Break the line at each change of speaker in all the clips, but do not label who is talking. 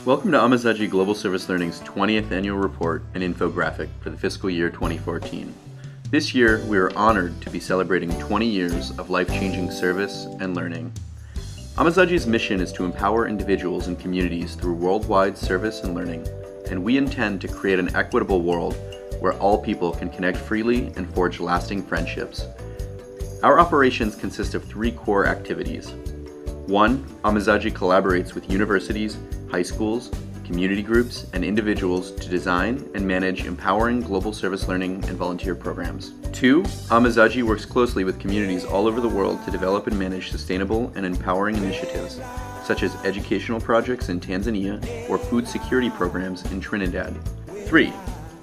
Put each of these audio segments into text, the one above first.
Welcome to Amizade Global Service Learning's 20th Annual Report and Infographic for the fiscal year 2014. This year, we are honored to be celebrating 20 years of life-changing service and learning. Amizade's mission is to empower individuals and communities through worldwide service and learning, and we intend to create an equitable world where all people can connect freely and forge lasting friendships. Our operations consist of three core activities. 1. Amizade collaborates with universities, high schools, community groups, and individuals to design and manage empowering global service learning and volunteer programs. 2. Amizade works closely with communities all over the world to develop and manage sustainable and empowering initiatives, such as educational projects in Tanzania or food security programs in Trinidad. 3.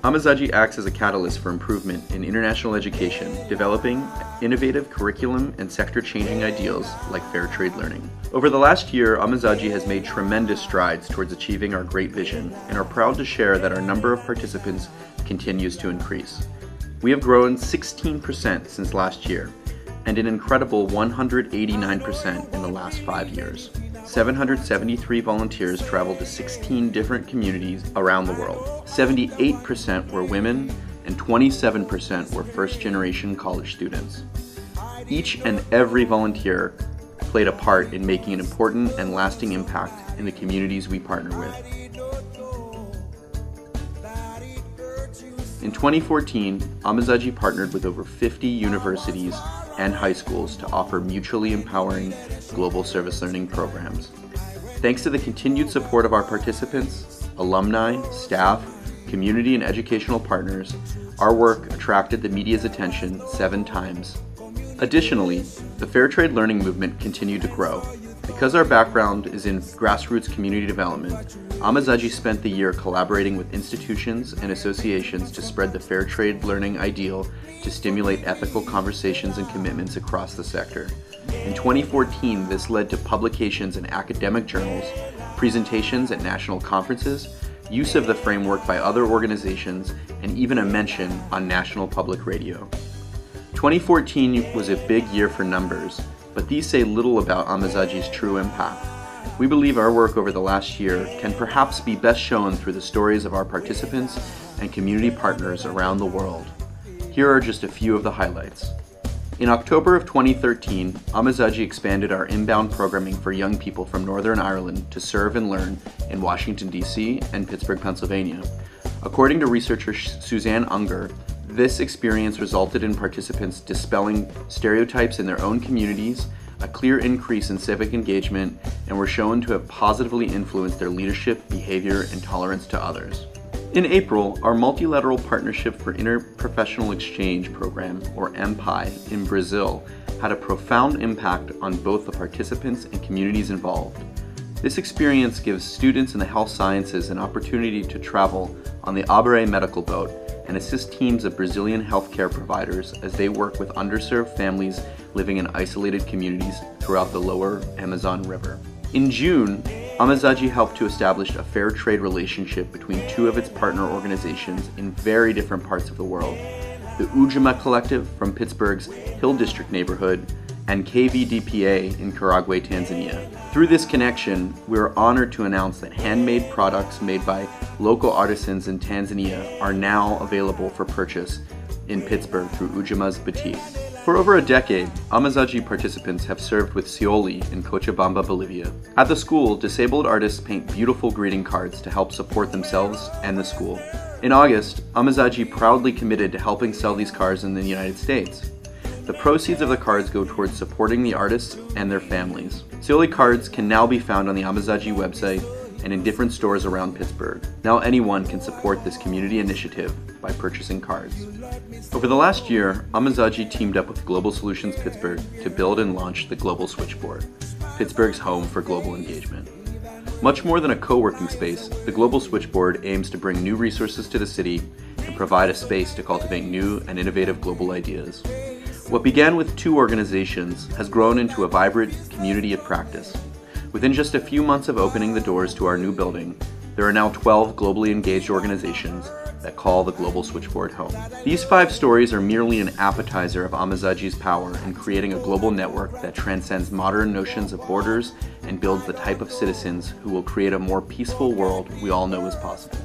Amizade acts as a catalyst for improvement in international education, developing innovative curriculum and sector-changing ideals like fair trade learning. Over the last year, Amizade has made tremendous strides towards achieving our great vision and are proud to share that our number of participants continues to increase. We have grown 16% since last year and an incredible 189% in the last 5 years. 773 volunteers traveled to 16 different communities around the world. 78% were women and 27% were first-generation college students. Each and every volunteer played a part in making an important and lasting impact in the communities we partner with. In 2014, Amizade partnered with over 50 universities and high schools to offer mutually empowering global service learning programs. Thanks to the continued support of our participants, alumni, staff, community and educational partners, our work attracted the media's attention 7 times. Additionally, the fair trade learning movement continued to grow. Because our background is in grassroots community development, Amizade spent the year collaborating with institutions and associations to spread the fair trade learning ideal to stimulate ethical conversations and commitments across the sector. In 2014, this led to publications in academic journals, presentations at national conferences, use of the framework by other organizations, and even a mention on national public radio. 2014 was a big year for numbers, but these say little about Amizade's true impact. We believe our work over the last year can perhaps be best shown through the stories of our participants and community partners around the world. Here are just a few of the highlights. In October of 2013, Amizade expanded our inbound programming for young people from Northern Ireland to serve and learn in Washington, D.C. and Pittsburgh, Pennsylvania. According to researcher Suzanne Unger, this experience resulted in participants dispelling stereotypes in their own communities, a clear increase in civic engagement, and were shown to have positively influenced their leadership, behavior, and tolerance to others. In April, our Multilateral Partnership for Interprofessional Exchange program, or Empi, in Brazil had a profound impact on both the participants and communities involved. This experience gives students in the health sciences an opportunity to travel on the Abre medical boat and assist teams of Brazilian healthcare providers as they work with underserved families living in isolated communities throughout the lower Amazon River. In June, Amizade helped to establish a fair trade relationship between 2 of its partner organizations in very different parts of the world, the Ujima Collective from Pittsburgh's Hill District neighborhood and KVDPA in Karagwe, Tanzania. Through this connection, we are honored to announce that handmade products made by local artisans in Tanzania are now available for purchase in Pittsburgh through Ujima's boutique. For over a decade, Amizade participants have served with Scioli in Cochabamba, Bolivia. At the school, disabled artists paint beautiful greeting cards to help support themselves and the school. In August, Amizade proudly committed to helping sell these cards in the United States. The proceeds of the cards go towards supporting the artists and their families. Scioli cards can now be found on the Amizade website and in different stores around Pittsburgh. Now anyone can support this community initiative by purchasing cards. Over the last year, Amizade teamed up with Global Solutions Pittsburgh to build and launch the Global Switchboard, Pittsburgh's home for global engagement. Much more than a co-working space, the Global Switchboard aims to bring new resources to the city and provide a space to cultivate new and innovative global ideas. What began with 2 organizations has grown into a vibrant community of practice. Within just a few months of opening the doors to our new building, there are now 12 globally engaged organizations that call the global switchboard home. These 5 stories are merely an appetizer of Amizade's power in creating a global network that transcends modern notions of borders and builds the type of citizens who will create a more peaceful world we all know is possible.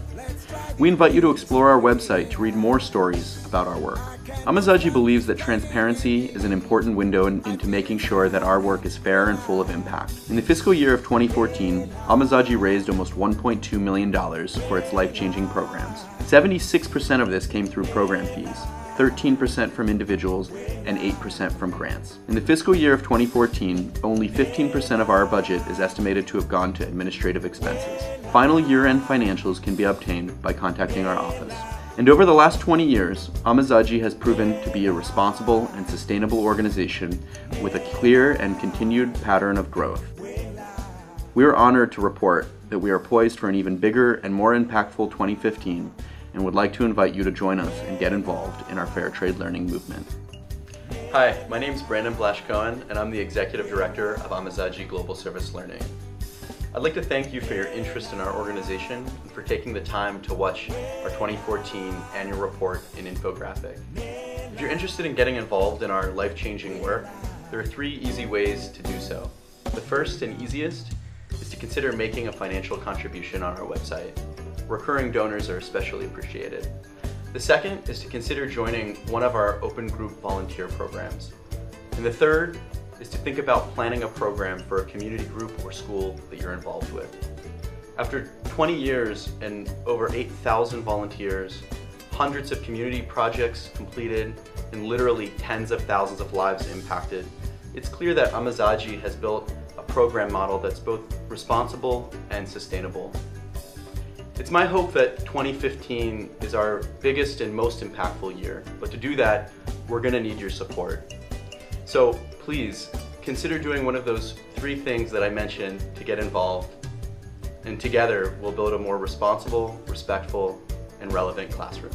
We invite you to explore our website to read more stories about our work. Amizade believes that transparency is an important window into making sure that our work is fair and full of impact. In the fiscal year of 2014, Amizade raised almost $1.2 million for its life-changing programs. 76% of this came through program fees, 13% from individuals, and 8% from grants. In the fiscal year of 2014, only 15% of our budget is estimated to have gone to administrative expenses. Final year-end financials can be obtained by contacting our office. And over the last 20 years, Amizade has proven to be a responsible and sustainable organization with a clear and continued pattern of growth. We are honored to report that we are poised for an even bigger and more impactful 2015 and would like to invite you to join us and get involved in our fair trade learning movement. Hi, my name is Brandon Blash-Cohen and I'm the Executive Director of Amizade Global Service Learning. I'd like to thank you for your interest in our organization and for taking the time to watch our 2014 annual report in Infographic. If you're interested in getting involved in our life-changing work, there are 3 easy ways to do so. The first and easiest is to consider making a financial contribution on our website. Recurring donors are especially appreciated. The second is to consider joining one of our open group volunteer programs. And the third is to think about planning a program for a community group or school that you're involved with. After 20 years and over 8,000 volunteers, hundreds of community projects completed, and literally tens of thousands of lives impacted, it's clear that Amizade has built a program model that's both responsible and sustainable. It's my hope that 2015 is our biggest and most impactful year, but to do that, we're going to need your support. So please consider doing one of those 3 things that I mentioned to get involved, and together we'll build a more responsible, respectful, and relevant classroom.